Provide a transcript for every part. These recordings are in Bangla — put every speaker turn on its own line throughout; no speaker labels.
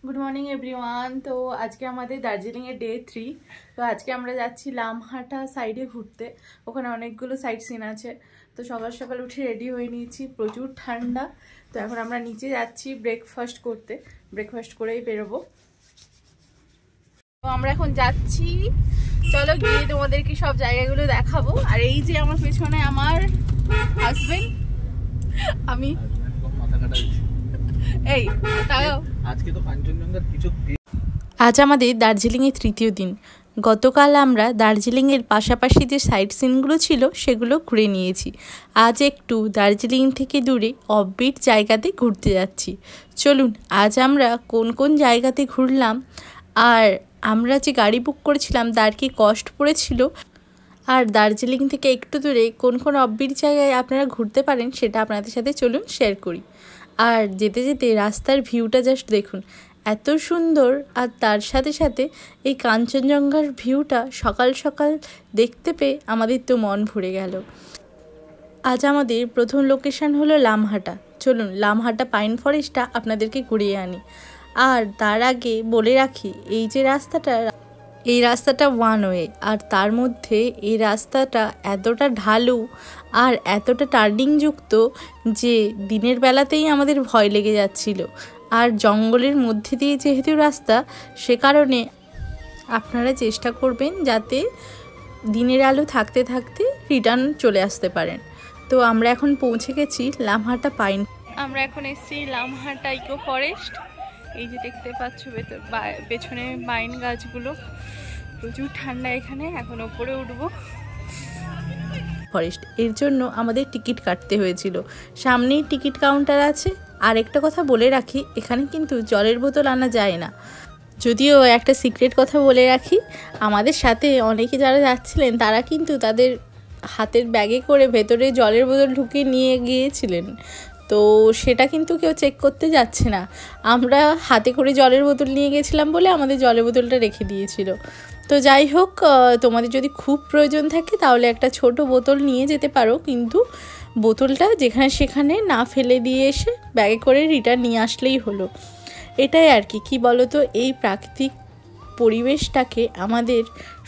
Good morning everyone. তো আজকে আমাদের দার্জিলিংয়ের ডে 3। তো আজকে আমরা যাচ্ছি লামহাটা সাইডে ঘুরতে। ওখানে অনেকগুলো সাইট সিন আছে। তো সকাল সকাল উঠে রেডি হয়ে নিয়েছি, প্রচুর ঠান্ডা। তো এখন আমরা নিচে যাচ্ছি ব্রেকফাস্ট করতে, ব্রেকফাস্ট করেই বেরোবো। তো আমরা এখন যাচ্ছি, চলো গিয়ে তোমাদেরকে সব জায়গাগুলো দেখাবো। আর এই যে আমার পেছনে আমার হাজবেন্ড, আমি এই তাকাও। আজ আমাদের দার্জিলিংয়ের তৃতীয় দিন। গতকাল আমরা দার্জিলিংয়ের পাশাপাশি যে সাইট সিনগুলো ছিল সেগুলো ঘুরে নিয়েছি। আজ একটু দার্জিলিং থেকে দূরে অফবিট জায়গাতে ঘুরতে যাচ্ছি। চলুন আজ আমরা কোন কোন জায়গাতে ঘুরলাম, আর আমরা যে গাড়ি বুক করেছিলাম তার কি কস্ট পড়েছিল, আর দার্জিলিং থেকে একটু দূরে কোন কোন অফবিট জায়গায় আপনারা ঘুরতে পারেন সেটা আপনাদের সাথে চলুন শেয়ার করি। আর যেতে যেতে রাস্তার ভিউটা জাস্ট দেখুন, এত সুন্দর। আর তার সাথে সাথে এই কাঞ্চনজঙ্ঘার ভিউটা সকাল সকাল দেখতে পেয়ে আমাদের তো মন ভরে গেল। আজ আমাদের প্রথম লোকেশন হলো লামহাটা। চলুন লামহাটা পাইন ফরেস্টটা আপনাদেরকে ঘুরিয়ে আনি। আর তার আগে বলে রাখি, এই রাস্তাটা ওয়ান ওয়ে, আর তার মধ্যে এই রাস্তাটা এতটা ঢালু আর এতটা টার্নিংযুক্ত যে দিনের বেলাতেই আমাদের ভয় লেগে যাচ্ছিল। আর জঙ্গলের মধ্যে দিয়ে যেহেতু রাস্তা, সে কারণে আপনারা চেষ্টা করবেন যাতে দিনের আলো থাকতে থাকতে রিটার্ন চলে আসতে পারেন। তো আমরা এখন পৌঁছে গেছি লামহাটা পাইন। আমরা এখন এসেছি লামহাটা ইকো ফরেস্ট। এই যে দেখতে পাচ্ছ পেছনে পাইন গাছগুলো, প্রচুর ঠান্ডা এখানে। এখন ওপরে উঠবো ফরেস্ট, এর জন্য আমাদের টিকিট কাটতে হয়েছিল। সামনেই টিকিট কাউন্টার আছে। আর একটা কথা বলে রাখি, এখানে কিন্তু জলের বোতল আনা যায় না। যদিও একটা সিক্রেট কথা বলে রাখি, আমাদের সাথে অনেকে যারা যাচ্ছিলেন তারা কিন্তু তাদের হাতের ব্যাগে করে ভেতরে জলের বোতল ঢুকিয়ে নিয়ে গিয়েছিলেন। তো সেটা কিন্তু কেউ চেক করতে যাচ্ছে না। আমরা হাতে করে জলের বোতল নিয়ে গেছিলাম বলে আমাদের জলের বোতলটা রেখে দিয়েছিল। তো যাই হোক, তোমাদের যদি খুব প্রয়োজন থাকে তাহলে একটা ছোট বোতল নিয়ে যেতে পারো, কিন্তু বোতলটা যেখানে সেখানে না ফেলে দিয়ে এসে ব্যাগে করে রিটার্ন নিয়ে আসলেই হলো। এটাই আর কি বলো তো, এই প্রাকৃতিক পরিবেশটাকে আমাদের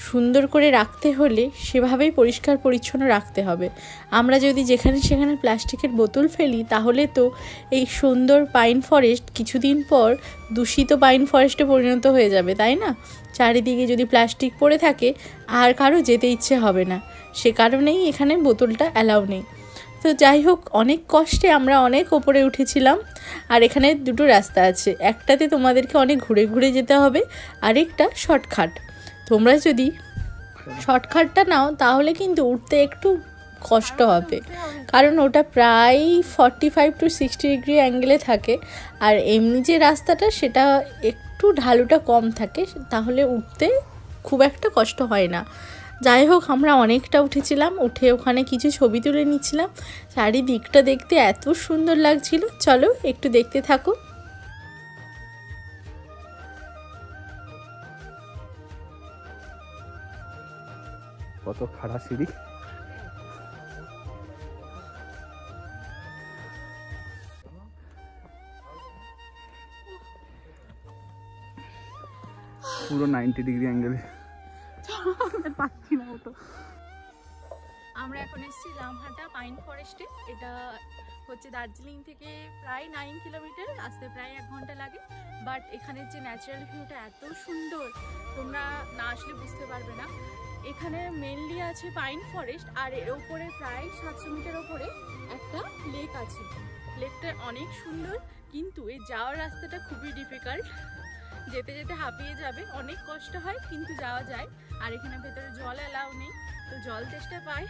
সুন্দর করে রাখতে হলে সেভাবেই পরিষ্কার পরিচ্ছন্ন রাখতে হবে। আমরা যদি যেখানে সেখানে প্লাস্টিকের বোতল ফেলি তাহলে তো এই সুন্দর পাইন ফরেস্ট কিছুদিন পর দূষিত পাইন ফরেস্টে পরিণত হয়ে যাবে, তাই না? চারিদিকে যদি প্লাস্টিক পড়ে থাকে আর কারো যেতে ইচ্ছে হবে না। সে কারণেই এখানে বোতলটা অ্যালাউ নেই। তো যাই হোক, অনেক কষ্টে আমরা অনেক ওপরে উঠেছিলাম। আর এখানে দুটো রাস্তা আছে, একটাতে তোমাদেরকে অনেক ঘুরে ঘুরে যেতে হবে, আরেকটা শর্টকাট। তোমরা যদি শর্টকাটটা নাও তাহলে কিন্তু উঠতে একটু কষ্ট হবে, কারণ ওটা প্রায় 45 to 60 ডিগ্রি অ্যাঙ্গেলে থাকে। আর এমনি যে রাস্তাটা সেটা একটু ঢালুটা কম থাকে, তাহলে উঠতে খুব একটা কষ্ট হয় না। যাই হোক, আমরা অনেকটা উঠেছিলাম, উঠে ওখানে কিছু ছবি তুলে নিচ্ছিলাম। চারিদিকটা দেখতে এত সুন্দর লাগছিল। চলো একটু দেখতে থাকো।
কত খাড়া সিঁড়ি, পুরো 90 ডিগ্রি অ্যাঙ্গেলে।
আমরা এখন এসেছি লামহাটা পাইন ফরেস্টে। এটা হচ্ছে দার্জিলিং থেকে প্রায় 9 কিলোমিটার, আসতে প্রায় 1 ঘন্টা লাগে। বাট এখানের যে ন্যাচারাল ভিউটা এত সুন্দর, তোমরা না আসলে বুঝতে পারবে না। এখানে মেনলি আছে পাইন ফরেস্ট, আর এর ওপরে প্রায় 700 মিটার ওপরে একটা লেক আছে। লেকটা অনেক সুন্দর, কিন্তু এই যাওয়ার রাস্তাটা খুবই ডিফিকাল্ট। যেতে যেতে হাঁপিয়ে যাবে, অনেক কষ্ট হয়, কিন্তু যাওয়া যায়। আর এখানে ভেতরে জল অ্যালাউ নেই, তো জল চেষ্টা পাই।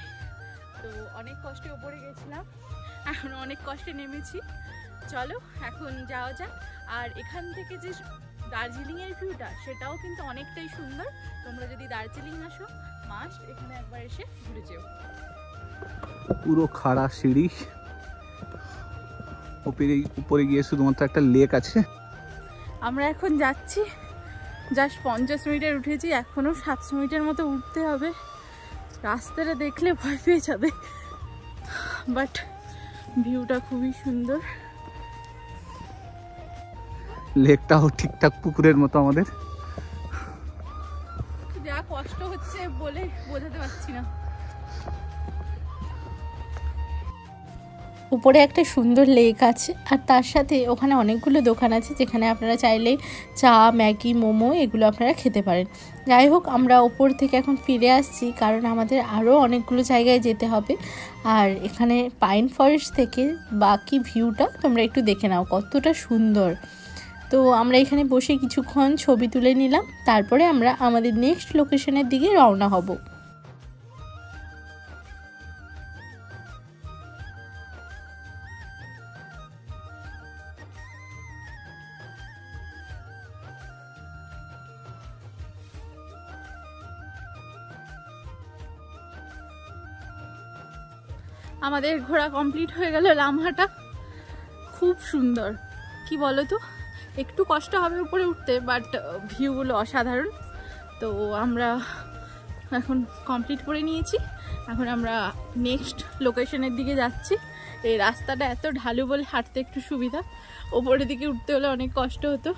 তো অনেক কষ্টে ওপরে গেছিলাম, এখন অনেক কষ্টে নেমেছি। চলো এখন যাওয়া যাক। আর এখান থেকে যে দার্জিলিংয়ের ভিউটা সেটাও কিন্তু অনেকটাই সুন্দর। তোমরা যদি দার্জিলিং আসো, মাস্ট এখানে একবার এসে ঘুরে যেও।
পুরো খাড়া সিঁড়ি, উপরে গিয়ে শুধুমাত্র একটা লেক আছে।
আমরা এখন যাচ্ছি, জাস্ট 50 মিনিটের উঠেছি, এখনো 700 মিটার মতো উঠতে হবে। রাস্তাটা দেখলে ভয় পেয়ে যাবে, বাট ভিউটা খুবই সুন্দর।
লেকটাও ঠিকঠাক পুকুরের মতো আমাদের।
যা কষ্ট হচ্ছে বলে বোঝাতে পারছি না। উপরে একটা সুন্দর লেক আছে, আর তার সাথে ওখানে অনেকগুলো দোকান আছে যেখানে আপনারা চাইলে চা, ম্যাগি, মোমো এগুলো আপনারা খেতে পারেন। যাই হোক, আমরা ওপর থেকে এখন ফিরে আসছি, কারণ আমাদের আরও অনেকগুলো জায়গায় যেতে হবে। আর এখানে পাইন ফরেস্ট থেকে বাকি ভিউটা তোমরা একটু দেখে নাও, কতটা সুন্দর। তো আমরা এখানে বসে কিছুক্ষণ ছবি তুলে নিলাম, তারপরে আমরা আমাদের নেক্সট লোকেশনের দিকে রওনা হব। আমাদের ঘোরা কমপ্লিট হয়ে গেল লামহাটা। খুব সুন্দর, কি বলো তো, একটু কষ্ট হবে উপরে উঠতে, বাট ভিউগুলো অসাধারণ। তো আমরা এখন কমপ্লিট করে নিয়েছি, এখন আমরা নেক্সট লোকেশনের দিকে যাচ্ছি। এই রাস্তাটা এত ঢালু বলে হাঁটতে একটু সুবিধা, ওপরের দিকে উঠতে হলে অনেক কষ্ট হতো।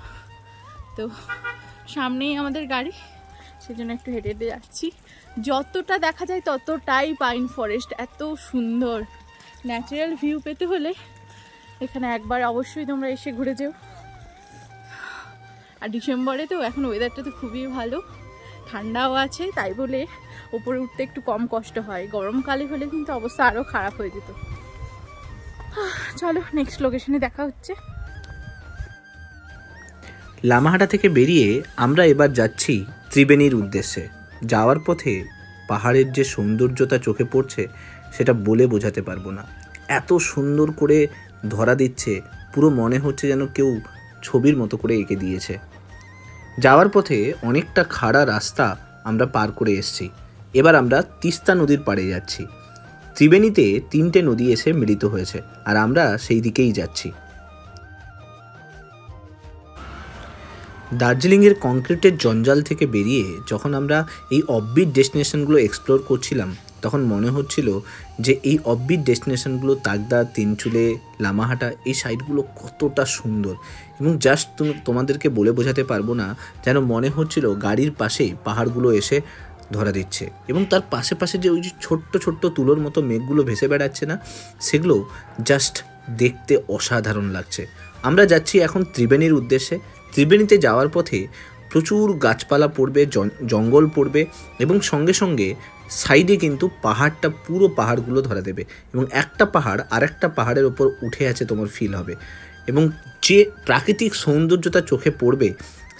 তো সামনেই আমাদের গাড়ি, সেজন্য একটু হেঁটে হেঁটে যাচ্ছি। যতটা দেখা যায় ততটাই পাইন ফরেস্ট, এত সুন্দর। ন্যাচারাল ভিউ পেতে হলে এখানে একবার অবশ্যই তোমরা এসে ঘুরে যেও। আর ডিসেম্বরে তো এখন ওয়েদারটা তো খুবই ভালো, ঠান্ডাও আছে, তাই বলে ওপরে উঠতে একটু কম কষ্ট হয়। গরমকালে হলে কিন্তু অবস্থা আরও খারাপ হয়ে যেত। চলো নেক্সট লোকেশনে দেখা হচ্ছে।
লামাহাটা থেকে বেরিয়ে আমরা এবার যাচ্ছি ত্রিবেণীর উদ্দেশ্যে। যাওয়ার পথে পাহাড়ের যে সৌন্দর্যতা চোখে পড়ছে সেটা বলে বোঝাতে পারবো না। এত সুন্দর করে ধরা দিচ্ছে, পুরো মনে হচ্ছে যেন কেউ ছবির মতো করে এঁকে দিয়েছে। যাওয়ার পথে অনেকটা খাড়া রাস্তা আমরা পার করে এসেছি। এবার আমরা তিস্তা নদীর পাড়ে যাচ্ছি। ত্রিবেণীতে 3টে নদী এসে মিলিত হয়েছে, আর আমরা সেই দিকেই যাচ্ছি। দার্জিলিংয়ের কংক্রিটের জঞ্জাল থেকে বেরিয়ে যখন আমরা এই অফবিট ডেস্টিনেশনগুলো এক্সপ্লোর করছিলাম, তখন মনে হচ্ছিল যে এই অফবিট ডেস্টিনেশনগুলো তাগদা, তিনচুলে, লামাহাটা এই সাইডগুলো কতটা সুন্দর, এবং জাস্ট তোমাদেরকে বলে বোঝাতে পারবো না। যেন মনে হচ্ছিল গাড়ির পাশে পাহাড়গুলো এসে ধরা দিচ্ছে, এবং তার পাশে পাশে যে ওই যে ছোট্ট ছোট্ট তুলোর মতো মেঘগুলো ভেসে বেড়াচ্ছে না, সেগুলো জাস্ট দেখতে অসাধারণ লাগছে। আমরা যাচ্ছি এখন ত্রিবেণীর উদ্দেশ্যে। ত্রিবেণীতে যাওয়ার পথে প্রচুর গাছপালা পড়বে, জঙ্গল পড়বে, এবং সঙ্গে সঙ্গে সাইডে কিন্তু পাহাড়টা, পুরো পাহাড়গুলো ধরা দেবে, এবং একটা পাহাড় আরেকটা পাহাড়ের ওপর উঠে আছে তোমার ফিল হবে, এবং যে প্রাকৃতিক সৌন্দর্যতা চোখে পড়বে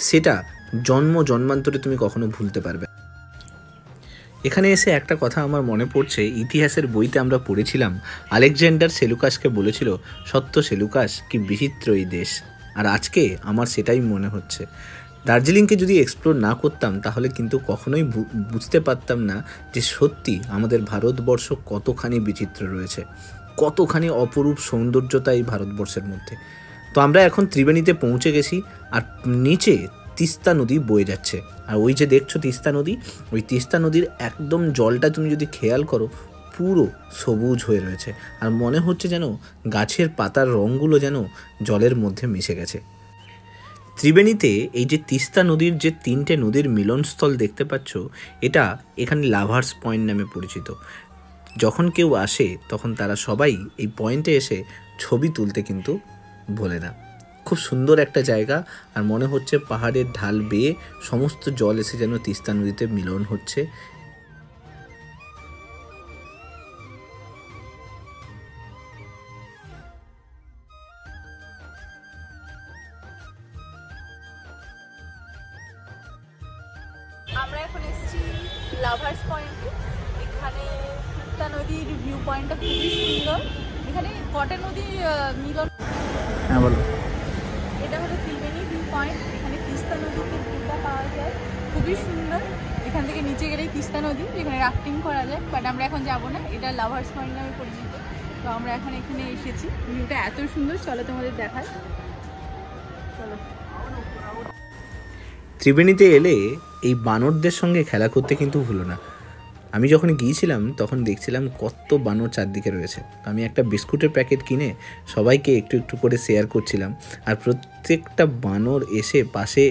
সেটা জন্মান্তরে তুমি কখনো ভুলতে পারবে। এখানে এসে একটা কথা আমার মনে পড়ছে, ইতিহাসের বইতে আমরা পড়েছিলাম আলেকজান্ডার সেলুকাসকে বলেছিল, সত্য সেলুকাস কি বিচিত্র এই দেশ। আর আজকে আমার সেটাই মনে হচ্ছে। দার্জিলিংকে যদি এক্সপ্লোর না করতাম তাহলে কিন্তু কখনোই বুঝতে পারতাম না যে সত্যি আমাদের ভারতবর্ষ কতখানি বিচিত্র রয়েছে, কতখানি অপরূপ সৌন্দর্যতা এই ভারতবর্ষের মধ্যে। তো আমরা এখন ত্রিবেণীতে পৌঁছে গেছি, আর নিচে তিস্তা নদী বয়ে যাচ্ছে। আর ওই যে দেখছো তিস্তা নদী, ওই তিস্তা নদীর একদম জলটা তুমি যদি খেয়াল করো পুরো সবুজ হয়ে রয়েছে, আর মনে হচ্ছে যেন গাছের পাতার রঙগুলো যেন জলের মধ্যে মিশে গেছে। ত্রিবেণীতে এই যে তিস্তা নদীর যে 3টে নদীর মিলনস্থল দেখতে পাচ্ছ, এটা এখানে লাভার্স পয়েন্ট নামে পরিচিত। যখন কেউ আসে তখন তারা সবাই এই পয়েন্টে এসে ছবি তুলতে কিন্তু ভোলে না। খুব সুন্দর একটা জায়গা, আর মনে হচ্ছে পাহাড়ের ঢাল বেয়ে সমস্ত জল এসে যেন তিস্তা নদীতে মিলন হচ্ছে।
আমরা এখন এসেছি লাভার্স পয়েন্টে। এখানে তিস্তা নদীর ভিউ পয়েন্টটা খুবই সুন্দর। এখানে কটা নদী মিলন।
হ্যাঁ বলো।
এটা হলো ত্রিবেণী ভিউ পয়েন্ট। এখানে তিস্তা নদীতে ভিউটা পাওয়া যায়, খুবই সুন্দর। এখান থেকে নিচে গেলেই তিস্তা নদী, যেখানে রাফটিং করা যায়, বাট আমরা এখন যাবো না। এটা লাভার্স পয়েন্ট নামে পরিচিত। তো আমরা এখন এখানে এসেছি, ভিউটা এত সুন্দর, চলো তোমাদের দেখাই। চলো।
ত্রিবেণীতে এলে এই বানরদের সঙ্গে খেলা করতে কিন্তু ভুলো না। আমি যখন গিয়েছিলাম তখন দেখছিলাম কত বানর চারদিকে রয়েছে। আমি একটা বিস্কুটের প্যাকেট কিনে সবাইকে একটু একটু করে শেয়ার করছিলাম, আর প্রত্যেকটা বানর এসে পাশে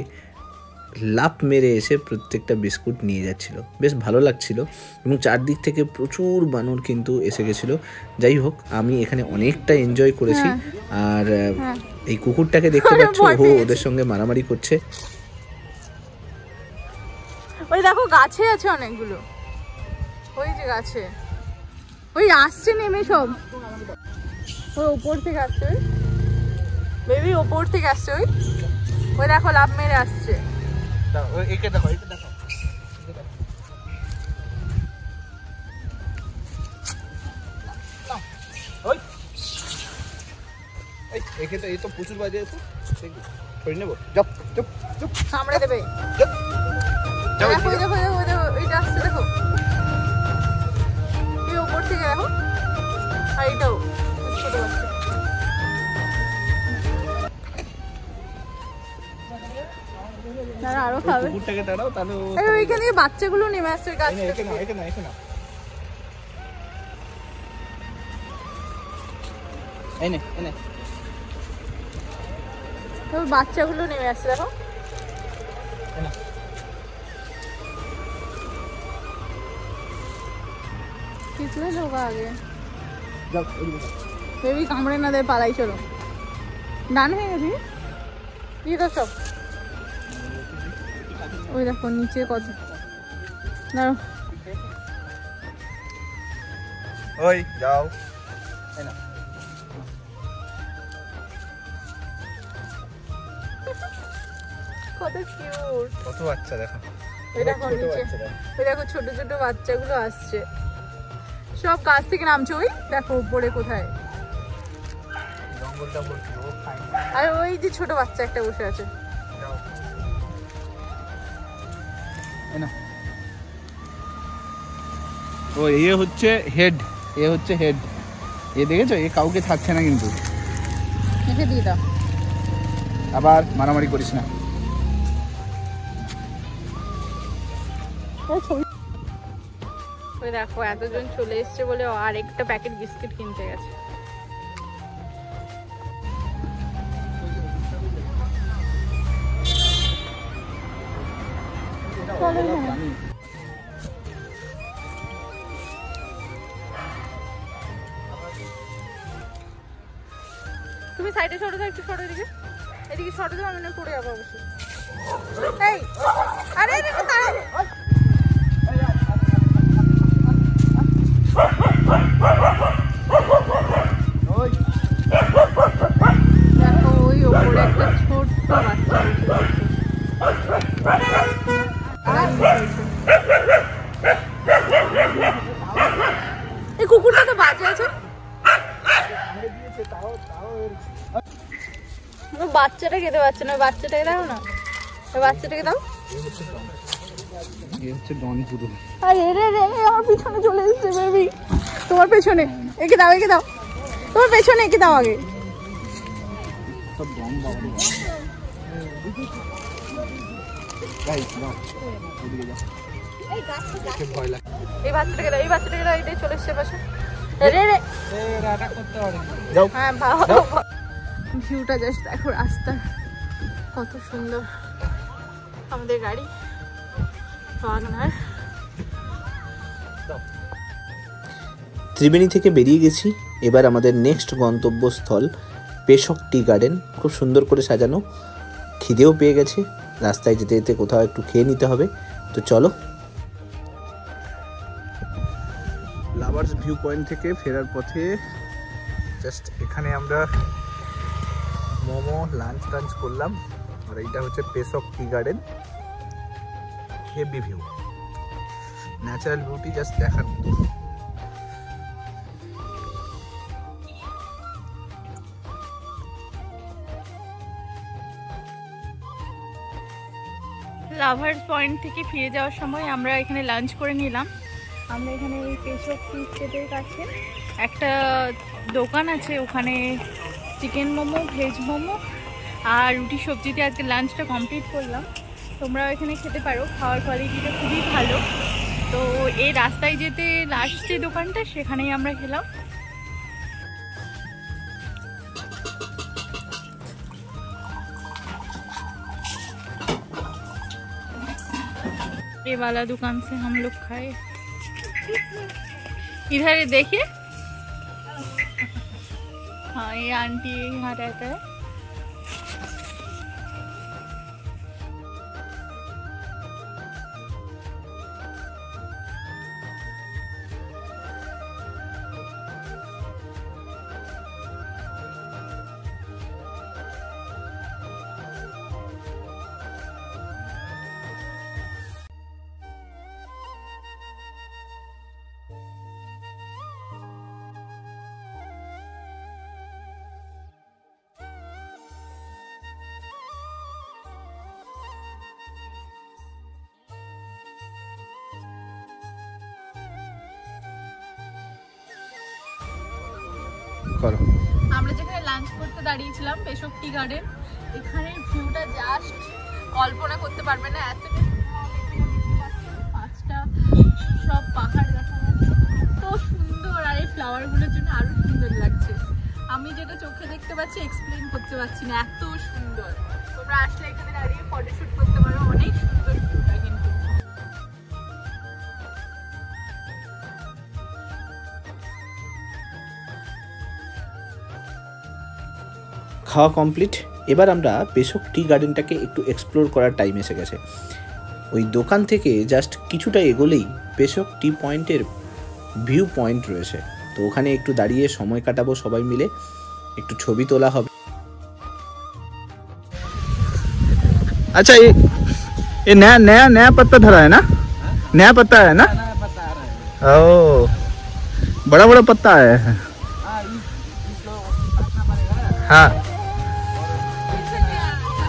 লাফ মেরে এসে প্রত্যেকটা বিস্কুট নিয়ে যাচ্ছিল। বেশ ভালো লাগছিল এবং চারদিক থেকে প্রচুর বানর কিন্তু এসে গেছিলো। যাই হোক, আমি এখানে অনেকটা এনজয় করেছি। আর এই কুকুরটাকে দেখতে পাচ্ছ, ও ওদের সঙ্গে মারামারি করছে।
ওই দেখো গাছে আছে অনেকগুলো, ওই যে গাছে ওই আসছে নেমে সব, ওই ওপর থেকে আসছে, ওই বেবি ওপর থেকে আসছে, ওই ওই দেখো লাফ মেরে আসছে।
একে দেখো, একে দেখো, একে তো এই তো প্রচুর বাজে আছে, ধরে নেবো। চুপ চুপ চুপ,
সামনে দেবে। দেখো দেখো দেখো দেখো এইটা আসছে, দেখো এই ওপর থেকে দেখো, আর এটাও ছোট বাচ্চা। তারা আরো খাবে।
কুকুরটাকে দাঁড়াও, তাহলে
ওইখান থেকে বাচ্চাগুলো নেমে আসছে গাছ থেকে। বাচ্চাগুলো নেমে আসছে, দেখো পিছলে ঢোকা আগে, বেবি কামড়ে না দেয়, পালাই। চলো, ডান হয়ে গেছি দিয়ে তো সব। ওই দেখো নিচে কত, দাঁড়ো,
ওই যাও।
কত কিউট,
কত বাচ্চা দেখো।
ওই দেখো নিচে, ওই দেখো ছোট ছোট বাচ্চাগুলো আসছে, সব গাছ থেকে নামছে। ওই দেখো উপরে কোথায়, আর ওই যে ছোট বাচ্চা একটা বসে আছে।
ও এ হচ্ছে হেড, এ হচ্ছে হেড। এ দেখেছো, এ কাউকে থাকছে না, কিন্তু
একে দিয়ে দাও।
আবার মারামারি করিস না।
ওই দেখো এতজন চলে এসছে বলে আর একটা প্যাকেট বিস্কিট কিনতে গেছে। তুমি সাইডে সরে দাও, একটু সরে দিকে, এদিকে সরে দাও, আমি না পড়ে যাবো অবশ্যই। এই আরে দেখো তারা, দেখো ওই ওপরে একটা ছোট্ট বাচ্চা এই কুকুরটা তো বাজে আছে, বাচ্চাটা খেতে পারছে না। বাচ্চাটাকে দাও না, বাচ্চাটাকে দাও। আরে রে রে, আমার পিছনে চলে এসেছে বেবি, তোমার পেছনে। একে দাও, একে দাও, তোমার পেছনে একে দাও আগে। এই বাচ্চাটাকে দাও, এই বাচ্চাটাকে দাও, এটাই চলে এসছে পাশে। রে রে, হ্যাঁ ভালো। ভিউটা জাস্ট দেখো, রাস্তা কত সুন্দর। আমাদের গাড়ি ওয়াগনার।
ত্রিবেণী থেকে বেরিয়ে গেছি। এবার আমাদের নেক্সট গন্তব্যস্থল পেশক টি গার্ডেন। খুব সুন্দর করে সাজানো, খিদেও পেয়ে গেছে, রাস্তায় যেতে যেতে কোথাও একটু খেয়ে নিতে হবে। তো চলো।
লাভার্স ভিউ পয়েন্ট থেকে ফেরার পথে জাস্ট এখানে আমরা মোমো লাঞ্চ করলাম। আর এইটা হচ্ছে Peshok tea garden. Heavy view, natural beauty just দেখার মতো।
লাভার্স পয়েন্ট থেকে ফিরে যাওয়ার সময় আমরা এখানে লাঞ্চ করে নিলাম। আমরা এখানে এই পেশক টি স্টেটের কাছে একটা দোকান আছে, ওখানে চিকেন মোমো, ভেজ মোমো আর রুটি সবজি দিয়ে আজকে লাঞ্চটা কমপ্লিট করলাম। তোমরাও এখানে খেতে পারো, খাওয়ার কোয়ালিটিটা খুবই ভালো। তো এই রাস্তায় যেতে লাস্ট যে দোকানটা সেখানেই আমরা খেলাম। ये वाला दुकान से हम लोग खाए। इधर देखिए, हाँ ये आंटी यहाँ रहता है।
করো।
আমরা যেখানে লাঞ্চ করতে দাঁড়িয়েছিলাম পেশক টি গার্ডেন, এখানের ভিউটা জাস্ট কল্পনা করতে পারবে না, এত পাঁচটা সব পাহাড় দেখা যাচ্ছে, এত সুন্দর, আর এই ফ্লাওয়ারগুলোর জন্য আরো সুন্দর লাগছে। আমি যেটা চোখে দেখতে পাচ্ছি এক্সপ্লেন করতে পারছি না, এত সুন্দর। তোমরা আসলে এখানে দাঁড়িয়ে ফটোশুট করতে পারো, অনেক সুন্দর ভিউটা কিন্তু।
খাওয়া কমপ্লিট। এবার আমরা পেশক টি গার্ডেনটাকে একটু এক্সপ্লোর করার টাইম এসে গেছে। ওই দোকান থেকে জাস্ট কিছুটা এগোলেই পেশক টি পয়েন্টের ভিউ পয়েন্ট রয়েছে, তো ওখানে একটু দাঁড়িয়ে সময় কাটাবো সবাই মিলে, একটু ছবি তোলা হবে।
अच्छा ये नया नया नया पत्ता धरा है ना? नया पत्ता है ना? ओ बड़ा बड़ा पत्ता है। हाँ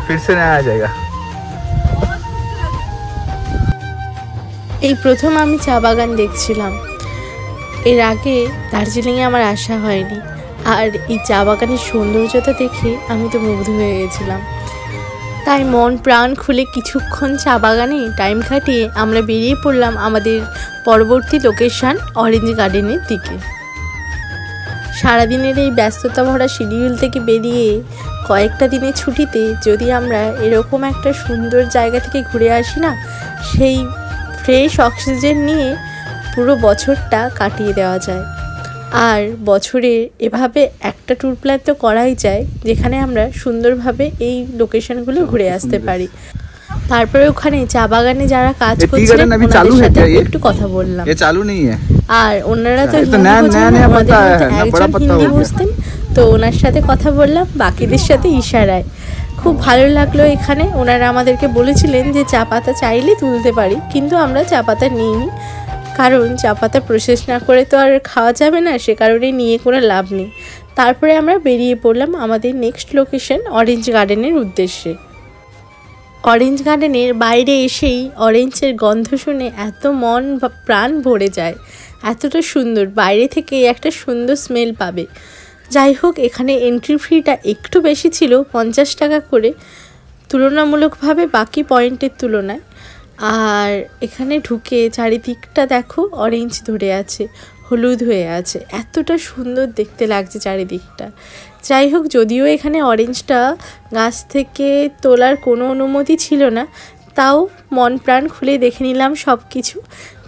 फिर से नया आ जाएगा।
এই প্রথম আমি চা বাগান দেখছিলাম, এর আগে দার্জিলিংয়ে আমার আসা হয়নি, আর এই চা বাগানের সৌন্দর্যতা দেখে আমি তো মুগ্ধ হয়ে গেছিলাম। তাই মন প্রাণ খুলে কিছুক্ষণ চা বাগানে টাইম কাটিয়ে আমরা বেরিয়ে পড়লাম আমাদের পরবর্তী লোকেশন অরেঞ্জ গার্ডেনের দিকে। সারাদিনের এই ব্যস্ততা ভরা শিডিউল থেকে বেরিয়ে কয়েকটা দিনের ছুটিতে যদি আমরা এরকম একটা সুন্দর জায়গা থেকে ঘুরে আসি না, সেই ফ্রেশ অক্সিজেন নিয়ে পুরো বছরটা কাটিয়ে দেওয়া যায়। আর বছরে এভাবে একটা ট্যুর প্ল্যান তো করাই যায় যেখানে আমরা সুন্দরভাবে এই লোকেশনগুলো ঘুরে আসতে পারি। তারপরে ওখানে চা বাগানে যারা কাজ করছিলেন ওনাদের সাথে একটু কথা বললাম। আর ওনারা তো একজন হিন্দি বুঝতেন, তো ওনার সাথে কথা বললাম, বাকিদের সাথে ইশারায়। খুব ভালো লাগলো এখানে। ওনারা আমাদেরকে বলেছিলেন যে চা পাতা চাইলে তুলতে পারি, কিন্তু আমরা চা পাতা নিইনি, কারণ চা পাতা প্রসেস না করে তো আর খাওয়া যাবে না, সে কারণে নিয়ে কোনো লাভ নেই। তারপরে আমরা বেরিয়ে পড়লাম আমাদের নেক্সট লোকেশন অরেঞ্জ গার্ডেনের উদ্দেশ্যে। অরেঞ্জ গার্ডেনের বাইরে এসেই অরেঞ্জের গন্ধ শুনে এত মন প্রাণ ভরে যায়, এতটা সুন্দর, বাইরে থেকে একটা সুন্দর স্মেল পাবে। যাই হোক, এখানে এন্ট্রি ফিটা একটু বেশি ছিল, 50 টাকা করে, তুলনামূলকভাবে বাকি পয়েন্টের তুলনায়। আর এখানে ঢুকে চারিদিকটা দেখো অরেঞ্জ ধরে আছে, হলুদ হয়ে আছে, এতটা সুন্দর দেখতে লাগছে চারিদিকটা। যাই হোক, যদিও এখানে অরেঞ্জটা গাছ থেকে তোলার কোনো অনুমতি ছিল না, তাও মন প্রাণ খুলে দেখে নিলাম সব কিছু।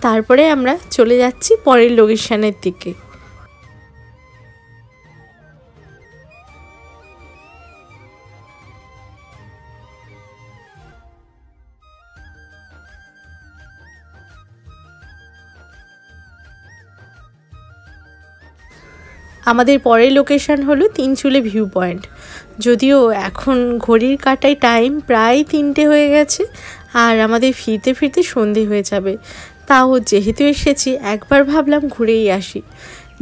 তারপরে আমরা চলে যাচ্ছি পরের লোকেশনের দিকে। আমাদের পরের লোকেশন হলো তিনচুলে ভিউ পয়েন্ট। যদিও এখন ঘড়ির কাঁটায় টাইম প্রায় 3টে হয়ে গেছে, আর আমাদের ফিরতে ফিরতে সন্ধে হয়ে যাবে। তাও যেহেতু এসেছি একবার ভাবলাম ঘুরেই আসি।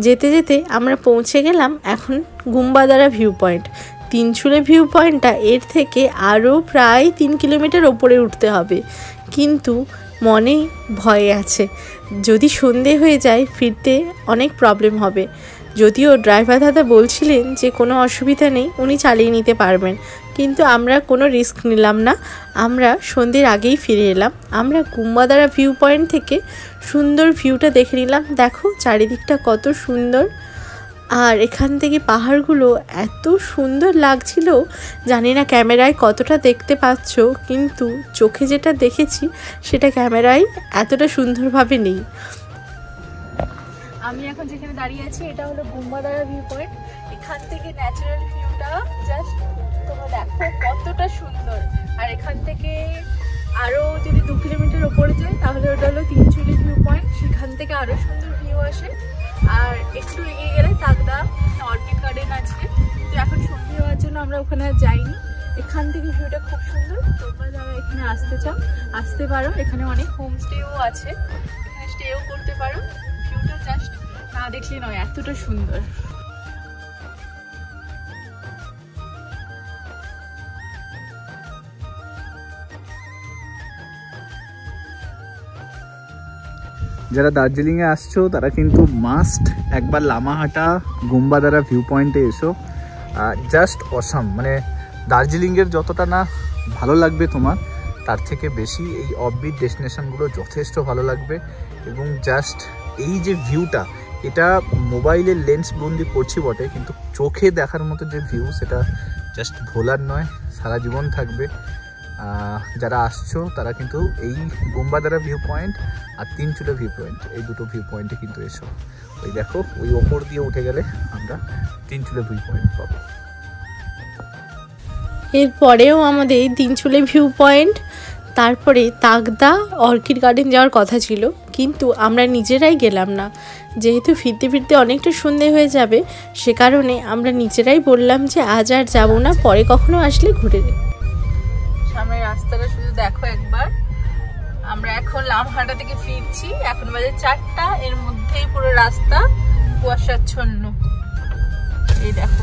যেতে যেতে আমরা পৌঁছে গেলাম এখন গুম্বাদারা ভিউ পয়েন্ট। তিনচুলে ভিউ পয়েন্টটা এর থেকে আরও প্রায় 3 কিলোমিটার ওপরে উঠতে হবে, কিন্তু মনে ভয় আছে, যদি সন্ধে হয়ে যায় ফিরতে অনেক প্রবলেম হবে। যদিও ড্রাইভার দাদা বলছিলেন যে কোনো অসুবিধা নেই, উনি চালিয়ে নিতে পারবেন, কিন্তু আমরা কোনো রিস্ক নিলাম না। আমরা সন্ধ্যের আগেই ফিরে এলাম। আমরা গুম্বাদারা ভিউ পয়েন্ট থেকে সুন্দর ভিউটা দেখে নিলাম। দেখো চারিদিকটা কত সুন্দর, আর এখান থেকে পাহাড়গুলো এত সুন্দর লাগছিল। জানি না ক্যামেরায় কতটা দেখতে পাচ্ছ, কিন্তু চোখে যেটা দেখেছি সেটা ক্যামেরায় এতটা সুন্দরভাবে নেই। আমি এখন যেখানে দাঁড়িয়ে আছি এটা হলো গুম্বাদারা ভিউ পয়েন্ট। এখান থেকে ন্যাচারাল ভিউটা জাস্ট তোমরা দেখো কতটা সুন্দর। আর এখান থেকে আরও যদি 2 কিলোমিটার ওপরে যায় তাহলে ওটা হলো তিনচুলি ভিউ পয়েন্ট, সেখান থেকে আরও সুন্দর ভিউ আসে। আর একটু এগিয়ে গেলে তাগদা অর্কিড গার্ডেন আছে, তো এখন সন্ধে হওয়ার জন্য আমরা ওখানে আর যাইনি। এখান থেকে ভিউটা খুব সুন্দর, তোমরা যারা এখানে আসতে চাও আসতে পারো। এখানে অনেক হোমস্টেও আছে, এখানে স্টেও করতে পারো। ভিউটা জাস্ট না দেখলে নয়, এতটা সুন্দর।
যারা দার্জিলিংয়ে আসছো তারা কিন্তু মাস্ট একবার লামাহাটা গুম্বাদারা ভিউ পয়েন্টে এসো। জাস্ট অসাম, মানে দার্জিলিংয়ের যতটা না ভালো লাগবে তোমার, তার থেকে বেশি এই অফবিট ডেস্টিনেশনগুলো যথেষ্ট ভালো লাগবে। এবং জাস্ট এই যে ভিউটা, এটা মোবাইলের লেন্স বন্দি করছি বটে, কিন্তু চোখে দেখার মতো যে ভিউ সেটা জাস্ট ভোলার নয়, সারা জীবন থাকবে। যারা আসছো তারা কিন্তু এই গুম্বাদারা ভিউ পয়েন্ট আর তিনচুলা ভিউ পয়েন্ট, এই দুটো ভিউ পয়েন্টে কিন্তু এসো। ওই দেখো ওই ওপর দিয়ে উঠে গেলে আমরা তিনচুলা ভিউ পয়েন্ট পাবো।
এরপরেও আমাদের তিনচুলে ভিউ পয়েন্ট, তারপরে তাগদা অর্কিড গার্ডেন যাওয়ার কথা ছিল, কিন্তু আমরা নিজেরাই গেলাম না। যেহেতু ফিরতে ফিরতে অনেকটা সন্ধে হয়ে যাবে, সে কারণে আমরা নিজেরাই বললাম যে আজ আর যাবো না, পরে কখনো আসলে ঘুরে যাই। সামনের রাস্তাটা শুধু দেখো একবার। আমরা এখন লামহাটা থেকে ফিরছি, এখন বাজে 4টা, এর মধ্যেই পুরো রাস্তা কুয়াশাচ্ছন্ন। এই দেখো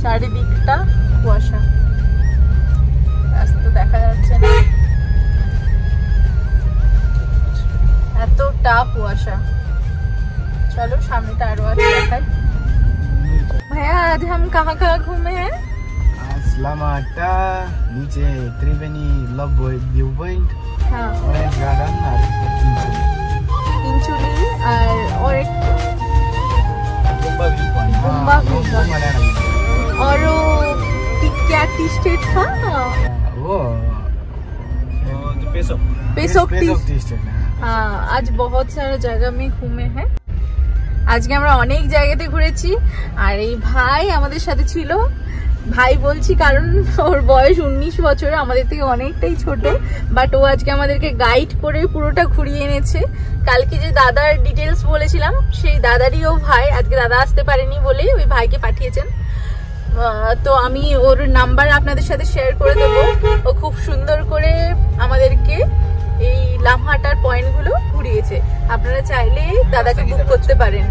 চারিদিকটা কুয়াশা, রাস্তা দেখা যাচ্ছে না, এতটা কুয়াশা। চলো সামনেটা আরো আছে দেখাই। ভাইয়া আজ हम कहाँ घूमे हैं?
लामाहाटा, नीचे त्रिवेणी लव व्यू पॉइंट,
हाँ,
ऑरेंज गार्डन और तीनचुली
और एक
गुम्बा व्यू पॉइंट,
गुम्बा व्यू पॉइंट, और वो क्या टी स्टेट था
वो
पेसोक टी।
T state.
हाँ, आज बहुत सारा जगह में घूमे हैं। আজকে আমরা অনেক জায়গাতে ঘুরেছি, আর এই ভাই আমাদের সাথে ছিল। ভাই বলছি কারণ ওর বয়স 19 বছর, আমাদের থেকে অনেকটাই ছোট, বাট ও আজকে আমাদেরকে গাইড করে পুরোটা ঘুরিয়ে এনেছে। কালকে যে দাদার ডিটেলস বলেছিলাম, সেই দাদারই ও ভাই। আজকে দাদা আসতে পারেনি বলে ওই ভাইকে পাঠিয়েছেন। তো আমি ওর নাম্বার আপনাদের সাথে শেয়ার করে দেবো। ও খুব সুন্দর করে আমাদেরকে এই লামহাটার পয়েন্টগুলো ঘুরিয়েছে। আপনারা চাইলে দাদাকে বুক করতে পারেন।